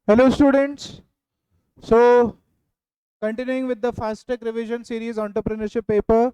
Hello students. So continuing with the fast track revision series entrepreneurship paper,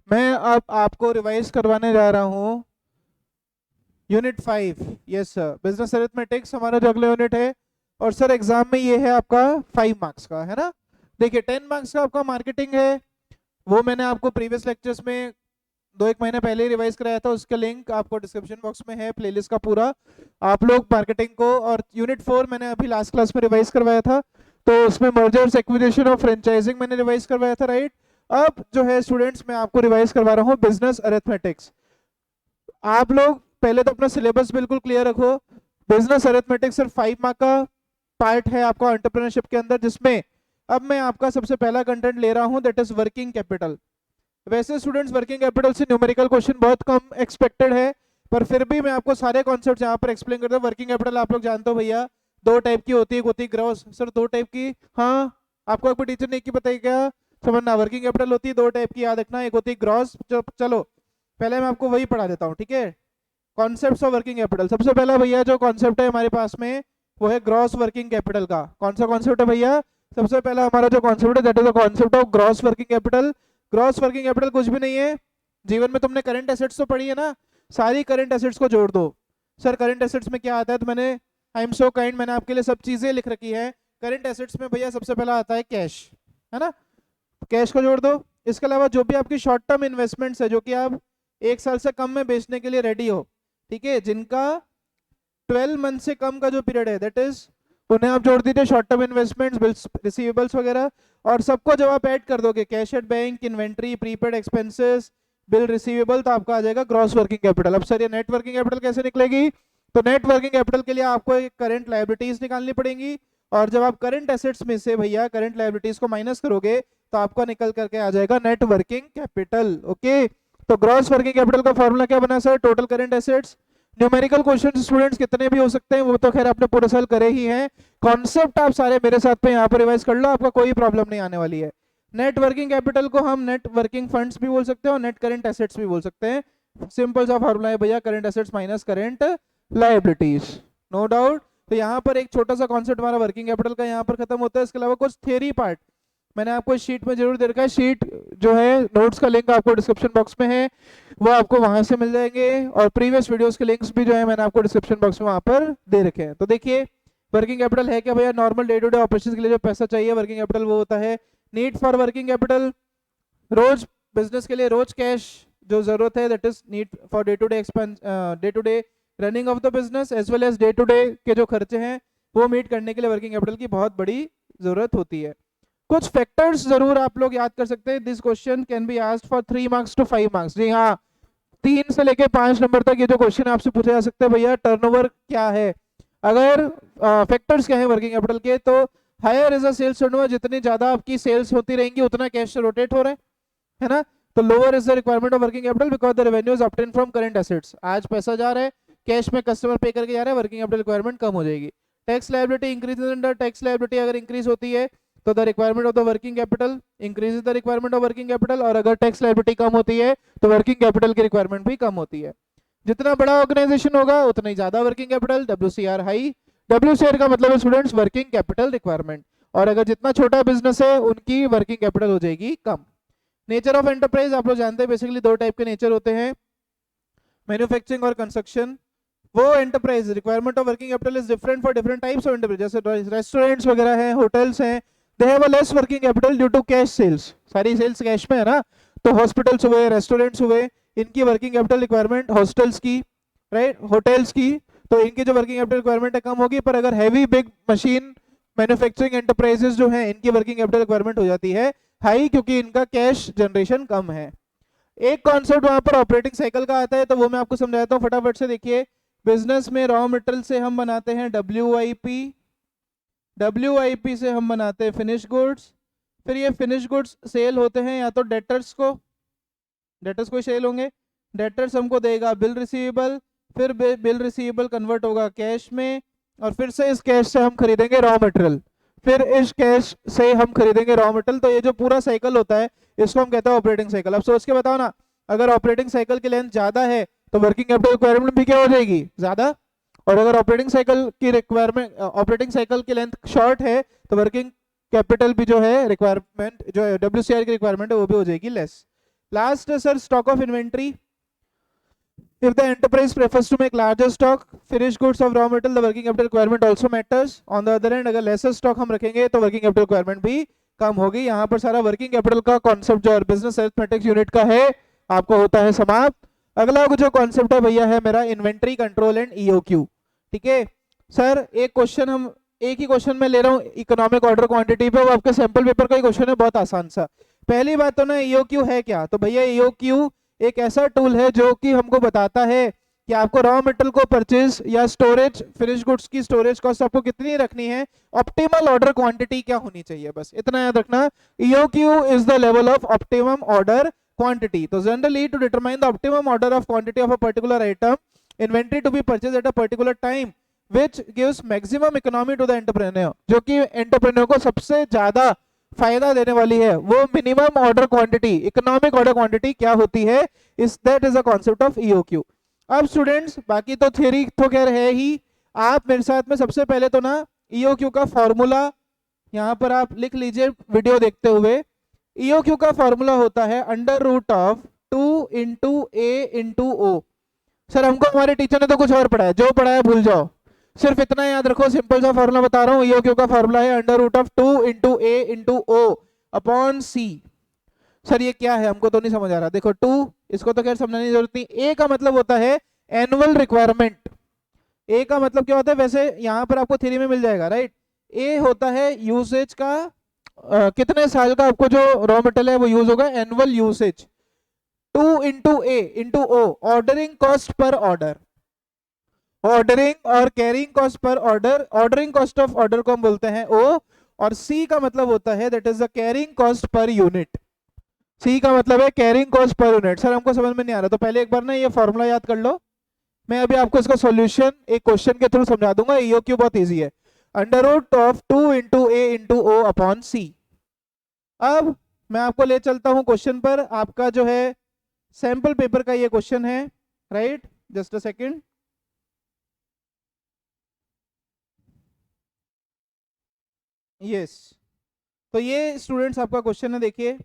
मैं अब आपको revise करवाने जा रहा हूँ unit 5। Yes sir, business arithmetics हमारा जो अगला यूनिट है। और सर एग्जाम में ये है आपका 5 मार्क्स का, है ना। देखिए 10 मार्क्स का आपका मार्केटिंग है, वो मैंने आपको प्रीवियस लेक्चर्स में 2-1 महीने पहले ही रिवाइज कराया था। उसका लिंक आपको डिस्क्रिप्शन बॉक्स में है, प्लेलिस्ट का पूरा। आप लोग मार्केटिंग को, और यूनिट 4 मैंने अभी लास्ट क्लास में रिवाइज करवाया था, तो उसमें मर्जर्स एक्विजिशन और फ्रेंचाइजिंग मैंने रिवाइज करवाया था, राइट। अब जो है स्टूडेंट्स, मैं आपको रिवाइज करवा रहा हूँ बिजनेस अरिथमेटिक्स। आप लोग पहले तो अपना सिलेबस बिल्कुल क्लियर रखो। बिजनेस अरिथमेटिक्स सिर्फ 5 मार्क का पार्ट है आपका एंटरप्रेन्योरशिप के अंदर, जिसमें अब मैं आपका सबसे पहला कंटेंट ले रहा हूँ, दैट इज वर्किंग कैपिटल। वैसे स्टूडेंट्स वर्किंग कैपिटल से न्यूमेरिकल क्वेश्चन बहुत कम एक्सपेक्टेड है, पर फिर भी मैं आपको सारे कॉन्सेप्ट यहाँ पर एक्सप्लेन करता हूँ। वर्किंग कैपिटल आप लोग जानते हो भैया, 2 टाइप की होती है, एक होती है ग्रॉस। सर 2 टाइप की? हाँ, आपको आपको टीचर ने एक ही बताई क्या? समझना, वर्किंग कैपिटल होती है 2 टाइप की, याद रखना। एक होती है ग्रॉस। चलो पहले मैं आपको वही पढ़ा देता हूँ, ठीक है। कॉन्सेप्ट्स ऑफ वर्किंग कैपिटल, सबसे पहला भैया जो कॉन्सेप्ट है हमारे पास में, वो है ग्रॉस वर्किंग कैपिटल का। कौन सा कॉन्सेप्ट है भैया? सबसे पहला हमारा जो कॉन्सेप्ट है that is the concept of gross working capital. Gross working capital कुछ भी नहीं है। जीवन में तुमने करंट एसेट्स तो पढ़ी है ना, सारी करंट एसेट्स को जोड़ दो। सर करंट एसेट्स में क्या आता है? तो मैंने, आई एम सो काइंड, मैंने आपके लिए सब चीजें लिख रखी है। करंट एसेट्स में भैया सबसे पहला आता है कैश, है ना। कैश को जोड़ दो। इसके अलावा जो भी आपकी शॉर्ट टर्म इन्वेस्टमेंट्स है, जो कि आप 1 साल से कम में बेचने के लिए रेडी हो, ठीक है, जिनका 12 मंथ से कम का जो पीरियड है, दैट इज, उन्हें आप जोड़ दीजिए short term investments, bills, receivables वगैरह। और सबको जब आप ऐड कर दोगे, cash at bank, inventory, prepaid expenses, bill receivable, तो आपका आ जाएगा ग्रॉस वर्किंग कैपिटल। अब सर ये नेट वर्किंग कैपिटल कैसे निकलेगी? तो नेट वर्किंग कैपिटल के लिए आपको एक करंट लायबिलिटीज निकालनी पड़ेंगी, और जब आप करंट एसेट्स में से भैया करंट लायबिलिटीज को माइनस करोगे, तो आपको निकल करके आ जाएगा नेट वर्किंग कैपिटल। ओके, तो ग्रॉस वर्किंग कैपिटल का फॉर्मूला क्या बना sir? Total current assets. Numerical question students कितने भी हो सकते हैं, वो तो खैर आपने पूरे साल करे ही हैं। कॉन्सेप्ट आप सारे मेरे साथ पे यहाँ पर रिवाइज कर लो, आपका कोई प्रॉब्लम नहीं आने वाली है। नेट वर्किंग कैपिटल को हम नेट वर्किंग फंड्स भी बोल सकते हैं और नेट करंट एसेट्स भी बोल सकते हैं। सिंपल सा फॉर्मूला है भैया, current assets minus current liabilities, no doubt. तो यहाँ पर एक छोटा सा कॉन्सेप्ट हमारा वर्किंग कैपिटल का यहाँ पर खत्म होता है। इसके अलावा कुछ थ्योरी पार्ट मैंने आपको शीट में जरूर दे रखा है। शीट जो है, नोट्स का लिंक आपको डिस्क्रिप्शन बॉक्स में है, वो आपको वहां से मिल जाएंगे। और प्रीवियस वीडियोस के लिंक्स भी जो है मैंने आपको डिस्क्रिप्शन बॉक्स में वहां पर दे रखे हैं। तो देखिए वर्किंग कैपिटल है क्या भैया? Normal day to day operation के लिए जो पैसा चाहिए, वर्किंग कैपिटल वो होता है। नीड फॉर वर्किंग कैपिटल, रोज बिजनेस के लिए रोज कैश जो जरूरत है, that is need for day to day expense, day to day running of the business, as well as day to day के जो खर्चे हैं वो मीट करने के लिए वर्किंग कैपिटल की बहुत बड़ी जरूरत होती है। कुछ फैक्टर्स जरूर आप लोग याद कर सकते हैं। This question can be asked for 3 marks to 5 marks. जी हाँ, 3 से लेके 5 नंबर तक ये जो क्वेश्चन आपसे पूछा जा सकता है, भैया टर्नओवर क्या है। अगर फैक्टर्स क्या है वर्किंग कैपिटल के, तो higher is a sales turnover, जितनी ज्यादा आपकी सेल्स होती रहेंगी उतना कैश रोटेट हो रहा है ना। तो lower is the requirement of working capital because the revenue is obtain from current assets. आज पैसा जा रहा है, कैश में कस्टमर पे करके जा रहा है, वर्किंग कैपिटल रिक्वायरमेंट कम हो जाएगी। Tax liability increase under, tax liability अगर इंक्रीज होती है तो the requirement of the working capital increases the requirement of working capital, और अगर टैक्स लायबिलिटी कम होती है तो वर्किंग कैपिटल की रिक्वायरमेंट भी कम होती है। जितना बड़ा ऑर्गेनाइजेशन होगा उतना ही ज्यादा working capital, WCR high. WCR का मतलब है स्टूडेंट्स वर्किंग कैपिटल रिक्वायरमेंट, और अगर जितना छोटा बिजनेस है उनकी वर्किंग कैपिटल हो जाएगी कम। नेचर ऑफ एंटरप्राइज आप लोग जानते हैं, बेसिकली 2 टाइप के नेचर होते हैं, मैन्युफैक्चरिंग और कंस्ट्रक्शन। वो enterprise requirement of working capital is different for different types of enterprise. जैसे रेस्टोरेंट्स वगैरह हैं, होटल्स हैं, they have a less working capital due to cash sales. सारी सेल्स कैश में है ना। तो हॉस्पिटल्स हुए, रेस्टोरेंट्स हुए, इनकी वर्किंग कैपिटल रिक्वायरमेंट, हॉस्टल्स की, राइट, होटल्स की, तो इनकी जो वर्किंग कैपिटल रिक्वायरमेंट है कम होगी। पर अगर heavy big machine manufacturing enterprises जो हैं, इनकी वर्किंग कैपिटल रिक्वायरमेंट हो जाती है हाई, क्योंकि इनका कैश जनरेशन कम है। एक कॉन्सेप्ट वहां पर ऑपरेटिंग साइकिल का आता है, तो वो मैं आपको समझाता हूँ फटाफट से। देखिए बिजनेस में रॉ मटेरियल से हम बनाते हैं डब्ल्यूआईपी, डब्ल्यूआईपी से हम बनाते हैं फिनिश गुड्स। फिर ये फिनिश गुड्स सेल होते हैं या तो डेटर्स को, डेटर्स को सेल होंगे, डेटर्स हमको देगा बिल रिसीवेबल, फिर बिल रिसीवेबल कन्वर्ट होगा कैश में, और फिर से इस कैश से हम खरीदेंगे रॉ मटेरियल, फिर इस कैश से हम खरीदेंगे रॉ मटेरियल। तो ये जो पूरा साइकिल होता है इसको हम कहते हैं ऑपरेटिंग साइकिल। अब सोच के बताओ ना, अगर ऑपरेटिंग साइकिल की लेंथ ज्यादा है तो वर्किंग कैपिटल रिक्वायरमेंट भी क्या हो जाएगी? ज्यादा और अगर ऑपरेटिंग साइकिल की रिक्वायरमेंट, ऑपरेटिंग साइकिल की लेंथ शॉर्ट है तो वर्किंग कैपिटल भी जो है रिक्वायरमेंट, जो है WCR की रिक्वायरमेंट है वो भी हो जाएगी less. Last sir stock of inventory. If the enterprise prefers to make larger stock, finished goods of raw material, the working capital requirement also matters. On the other hand, अगर lesser stock हम रखेंगे तो working capital requirement भी कम होगी। यहाँ पर सारा working capital का कॉन्सेप्ट जो बिजनेस अरिथमेटिक्स यूनिट का है आपको होता है समाप्त। अगला जो कॉन्सेप्ट है भैया है मेरा इन्वेंट्री कंट्रोल एंड EOQ। ठीक है सर, एक क्वेश्चन हम एक ही क्वेश्चन में ले रहा हूँ इकोनॉमिक ऑर्डर क्वांटिटी पे, वो आपके सैंपल पेपर का ही क्वेश्चन है, बहुत आसान सा। पहली बात तो ना EOQ है क्या, तो भैया EOQ एक ऐसा टूल है जो कि हमको बताता है कि आपको रॉ मटेरियल को परचेज या स्टोरेज, फिनिश गुड्स की स्टोरेज कॉस्ट आपको कितनी रखनी है, ऑप्टिमल ऑर्डर क्वांटिटी क्या होनी चाहिए, बस इतना याद रखना। EOQ is the level of optimum order quantity. तो generally to determine the optimum order of quantity of a particular item inventory to be purchase at a particular time which gives maximum economy to the entrepreneur, जो कि entrepreneur को सबसे ज्यादा फायदा देने वाली है, वो minimum order quantity, economic order quantity क्या होती है, इस that is a concept of EOQ। अब स्टूडेंट्स बाकी तो थ्योरी तो खैर है ही, आप मेरे साथ में सबसे पहले तो ना EOQ का फॉर्मूला यहाँ पर आप लिख लीजिए वीडियो देखते हुए। EOQ का फॉर्मूला होता है under root of 2 into A into O। Sir हमको हमारे टीचर ने तो कुछ और पढ़ाया, जो पढ़ाया भूल जाओ, सिर्फ इतना याद रखो, सिंपल सा फॉर्मूला बता रहा हूँ। EOQ का फॉर्मूला है under root of 2 into A into O upon C। Sir ये क्या है, हमको तो नहीं समझ आ रहा। देखो 2 इसको तो खैर समझने की जरूरत नहीं। A का मतलब होता है एनुअल रिक्वायरमेंट। A का मतलब क्या होता है, वैसे यहाँ पर आपको थ्योरी में मिल जाएगा, राइट। A होता है यूसेज का, कितने साल का आपको जो रॉ मटेरियल है वो यूज होगा, annual usage. 2 into A into O ordering cost per order, ordering और carrying cost per order, ordering cost of order को हम बोलते हैं O, और C का मतलब होता है that is the carrying cost per unit. C का मतलब है carrying cost per unit. Sir हमको समझ में नहीं आ रहा, तो पहले एक बार ना ये फॉर्मूला याद कर लो, मैं अभी आपको इसका सॉल्यूशन एक क्वेश्चन के थ्रू समझा दूंगा। EOQ बहुत इजी है, under root of 2 into A into O upon C। अब मैं आपको ले चलता हूं क्वेश्चन पर, आपका जो है सैंपल पेपर का ये क्वेश्चन है, right, just a second. Yes, तो ये स्टूडेंट्स आपका क्वेश्चन है, देखिए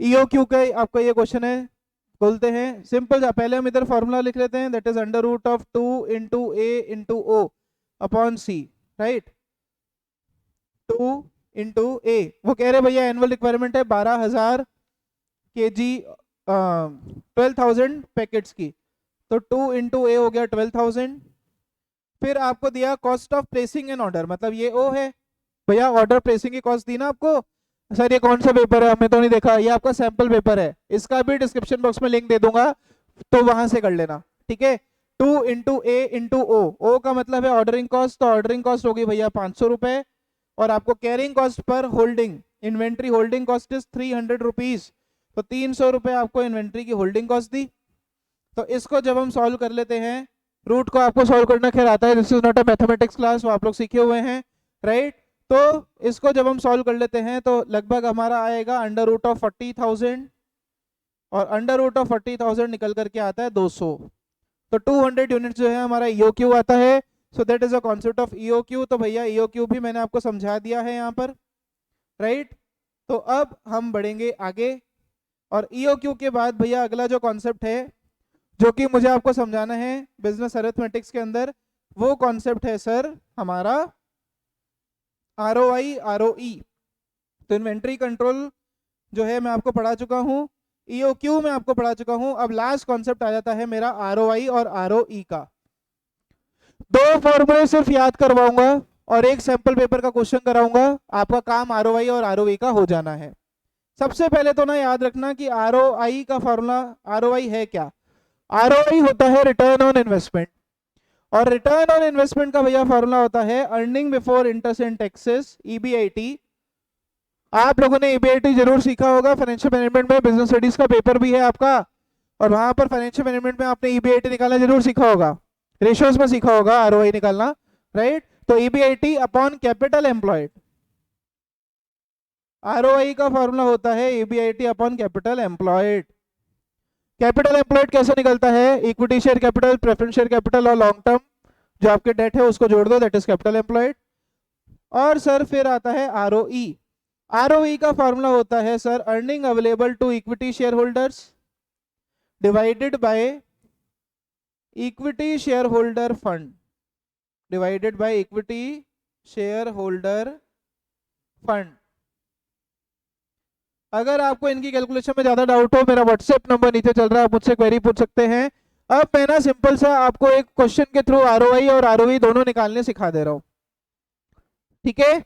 EOQ का आपका ये क्वेश्चन है। बोलते हैं सिंपल सा, पहले हम इधर फॉर्मूला लिख लेते हैं, that is under root of 2 into A into O upon C, right. 2 into A, वो कह रहे भैया एनुअल रिक्वायरमेंट है 12,000 kg 12,000 पैकेट्स की, तो 2 इंटू A हो गया 12,000। फिर आपको दिया cost of placing an order, मतलब ये O है भैया, ऑर्डर प्लेसिंग की कॉस्ट दी ना आपको। सर ये कौन सा पेपर है, हमने तो नहीं देखा, ये आपका सैंपल पेपर है, इसका भी डिस्क्रिप्शन बॉक्स में लिंक दे दूंगा, तो वहां से कर लेना, ठीक है। 2 इंटू A इंटू O का मतलब है ऑर्डरिंग कॉस्ट, तो ऑर्डरिंग कॉस्ट होगी भैया 500 रुपए, और आपको कैरिंग कॉस्ट पर holding, inventory holding cost is 300 rupees, तो 300 रुपए आपको इन्वेंट्री की होल्डिंग कॉस्ट दी। तो इसको जब हम सॉल्व कर लेते हैं, रूट को आपको सॉल्व करना खैर आता है, this is not a mathematics class, वो आप लोग सीखे हुए हैं, राइट। तो इसको जब हम सॉल्व कर लेते हैं तो लगभग हमारा आएगा अंडर रूट ऑफ 40,000, और अंडर रूट ऑफ 40,000 निकल करके आता है 200, तो 200 यूनिट जो है हमारा EOQ आता है। So that is a concept of EOQ। तो भैया EOQ भी मैंने आपको समझा दिया है यहाँ पर, राइट। तो अब हम बढ़ेंगे आगे, और EOQ के बाद भैया अगला जो कॉन्सेप्ट है जो कि मुझे आपको समझाना है बिजनेस अरिथमेटिक्स के अंदर, वो कॉन्सेप्ट है सर हमारा ROI ROE। तो इन्वेंट्री कंट्रोल जो है मैं आपको पढ़ा चुका हूँ, EOQ में आपको पढ़ा चुका हूँ। अब लास्ट कॉन्सेप्ट आ जाता है मेरा ROI और ROE का। 2 फॉर्मूले सिर्फ याद करवाऊंगा और एक सैंपल पेपर का क्वेश्चन कराऊंगा, आपका काम ROI और ROE का हो जाना है। सबसे पहले तो ना याद रखना कि ROI का फॉर्मूला, ROI है क्या, ROI होता है रिटर्न ऑन इन्वेस्टमेंट, और रिटर्न ऑन इन्वेस्टमेंट का भैया फॉर्मूला होता है earning before interest and taxes, EBIT। आप लोगों ने EBIT जरूर सीखा होगा, फाइनेंशियल मैनेजमेंट में बिजनेस स्टडीज का पेपर भी है आपका, और वहां पर फाइनेंशियल मैनेजमेंट में आपने EBIT निकालना जरूर सीखा होगा, रेशियोज में सीखा होगा ROI निकालना, राइट। तो EBIT upon capital employed, ROI का फॉर्मूला होता है EBIT upon capital employed. Capital employed कैसे निकलता है, equity share capital, preference share capital और लॉन्ग टर्म जो आपके डेट है उसको जोड़ दो, दैट इज कैपिटल एम्प्लॉयड। और सर फिर आता है आरओई। आरओई का फॉर्मूला होता है sir earning available to equity share holders divided by equity share holder fund, divided by equity share holder fund. अगर आपको इनकी कैलकुलेशन में ज्यादा डाउट हो, मेरा व्हाट्सएप नंबर नीचे चल रहा है, आप मुझसे क्वेरी पूछ सकते हैं। अब मैं ना सिंपल सा आपको एक क्वेश्चन के थ्रू आरओआई और आरओई दोनों निकालने सिखा दे रहा हूं, ठीक है।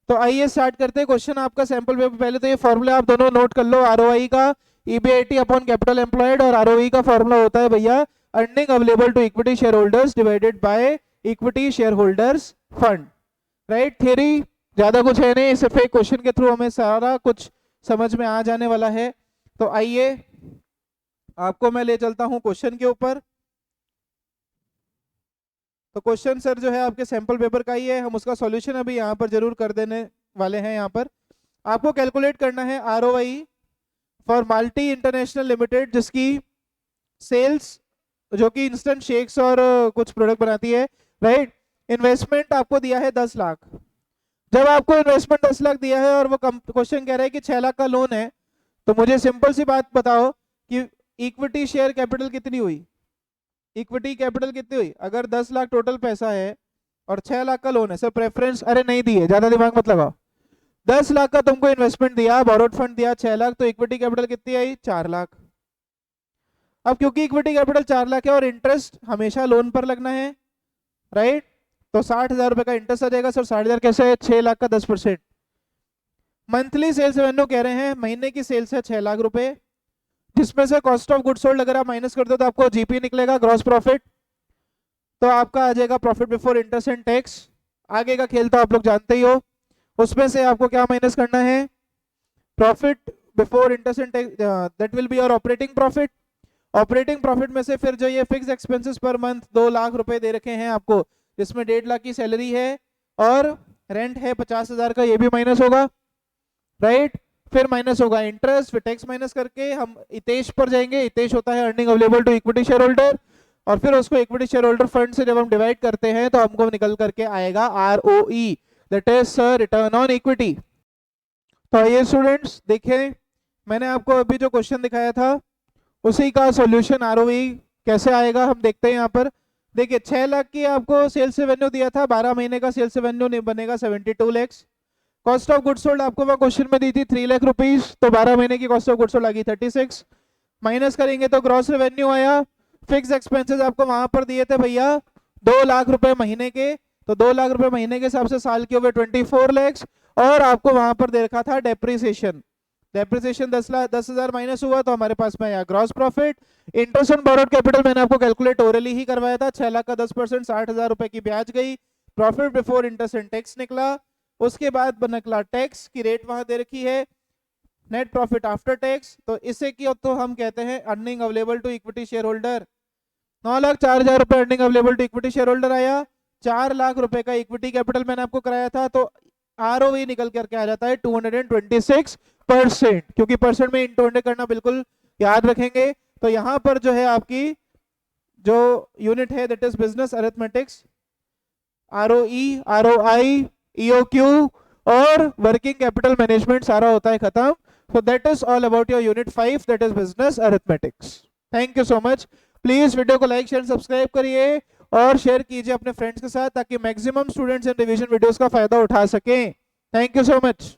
तो आइए स्टार्ट करते हैं। क्वेश्चन आपका सैंपल पेपर, पहले तो ये फॉर्मूला आप दोनों नोट कर लो, आरओआई का ईबीआईटी अपॉन कैपिटल एम्प्लॉयड और आरओई का फॉर्मूला होता है भैया earning available to equity share holders divided by equity share holders fund, right. Theory ज्यादा कुछ है नहीं, सिर्फ एक क्वेश्चन के थ्रू हमें सारा कुछ समझ में आ जाने वाला है। तो आइए आपको मैं ले चलता हूं क्वेश्चन के ऊपर। तो क्वेश्चन सर जो है आपके सैंपल पेपर का ही है, हम उसका सॉल्यूशन अभी यहाँ पर जरूर कर देने वाले हैं। यहाँ पर आपको कैलकुलेट करना है ROI for multi international limited, जिसकी सेल्स जो कि इंस्टेंट शेक्स और कुछ प्रोडक्ट बनाती है, राइट। इन्वेस्टमेंट आपको दिया है 10 लाख। जब आपको इन्वेस्टमेंट 10 लाख दिया है और वो क्वेश्चन कह रहा है कि 6 लाख का लोन है, तो मुझे सिंपल सी बात बताओ कि इक्विटी शेयर कैपिटल कितनी हुई, इक्विटी कैपिटल कितनी हुई। अगर 10 लाख टोटल पैसा है और 6 लाख का लोन है, सर प्रेफरेंस अरे नहीं दी है, ज्यादा दिमाग मत लगाओ। 10 लाख का तुमको इन्वेस्टमेंट दिया, बोरोड फंड दिया 6 लाख, तो इक्विटी कैपिटल कितनी आई 4 लाख। अब क्योंकि इक्विटी कैपिटल 4 लाख है और इंटरेस्ट हमेशा लोन पर लगना है, राइट, तो 60,000 रुपए का इंटरेस्ट आ जाएगा। सर 60,000 कैसे है, 6 लाख का 10%। मंथली सेल्स रेवेन्यू कह रहे हैं, महीने की सेल्स है 6 लाख रुपए, जिसमें से कॉस्ट ऑफ गुड सोल्ड अगर आप माइनस कर दो तो आपको जीपी निकलेगा, ग्रॉस प्रॉफिट। तो आपका आ जाएगा profit before interest and tax. आगे का खेल तो आप लोग जानते ही हो, उसमें से आपको क्या माइनस करना है, profit before interest and tax, that will be your operating profit. Operating profit में से फिर जो ये fix expenses per month 2 lakh रुपए दे रखे हैं आपको, जिसमें 1.5 लाख की सैलरी है और रेंट है 50,000 का, ये भी माइनस होगा, राइट। फिर माइनस होगा इंटरेस्ट, फिर टैक्स माइनस करके हम इतेश पर जाएंगे। इतेश होता है earning available to equity share holder, और फिर उसको इक्विटी शेयर होल्डर फंड से जब हम डिवाइड करते हैं तो हमको निकल करके आएगा ROE, that is return on equity. तो आइए स्टूडेंट्स देखिए, मैंने आपको अभी जो क्वेश्चन दिखाया था उसी का सॉल्यूशन आरओई कैसे आएगा हम देखते हैं। यहाँ पर देखिए 6 लाख की आपको सेल्स रेवेन्यू दिया था, 12 महीने का सेल्स रेवेन्यू बनेगा 72 lakhs. Cost of good sold आपको वह क्वेश्चन में दी थी 3 लाख रुपीस, तो 12 महीने की कॉस्ट ऑफ गुड सोल्ड आ गई 36। माइनस करेंगे तो ग्रॉस रेवेन्यू आया। फिक्स एक्सपेंसेस आपको वहां पर दिए थे भैया 2 लाख रुपए महीने के, तो 2 लाख रुपए महीने के हिसाब से साल के हुए 24 लैक्स। और आपको वहां पर दे रखा था डेप्रिसिएशन, डेप्रिसिएशन 10,000 माइनस हुआ तो हमारे पास में आया gross profit. Interest on borrowed capital मैंने आपको कैलकुलेट ओरली ही करवाया था, 6 लाख का 10%, 60,000 रुपए की ब्याज गई। Profit before interest and tax निकला, उसके बाद निकला टैक्स की रेट वहां दे रखी है, नेट प्रॉफिट आफ्टर टैक्स। तो इसे की तो हम कहते हैं earning available to equity share holder. 9,04,000 रुपए earning available to equity share holder आया। 4 लाख रुपए का इक्विटी कैपिटल मैंने आपको कराया था, तो आरओवी निकल करके आ जाता है 226%, क्योंकि परसेंट में इंटू करना बिल्कुल याद रखेंगे। तो यहां पर जो है आपकी जो यूनिट है that is business arithmetics, ROE, ROI, EOQ और वर्किंग कैपिटल मैनेजमेंट सारा होता है खत्म। So that is all about your unit 5 that is business arithmetics. Thank you so much. Please video को लाइक शेयर सब्सक्राइब करिए और share कीजिए अपने फ्रेंड्स के साथ, ताकि maximum students in revision videos का फायदा उठा सकें। Thank you so much.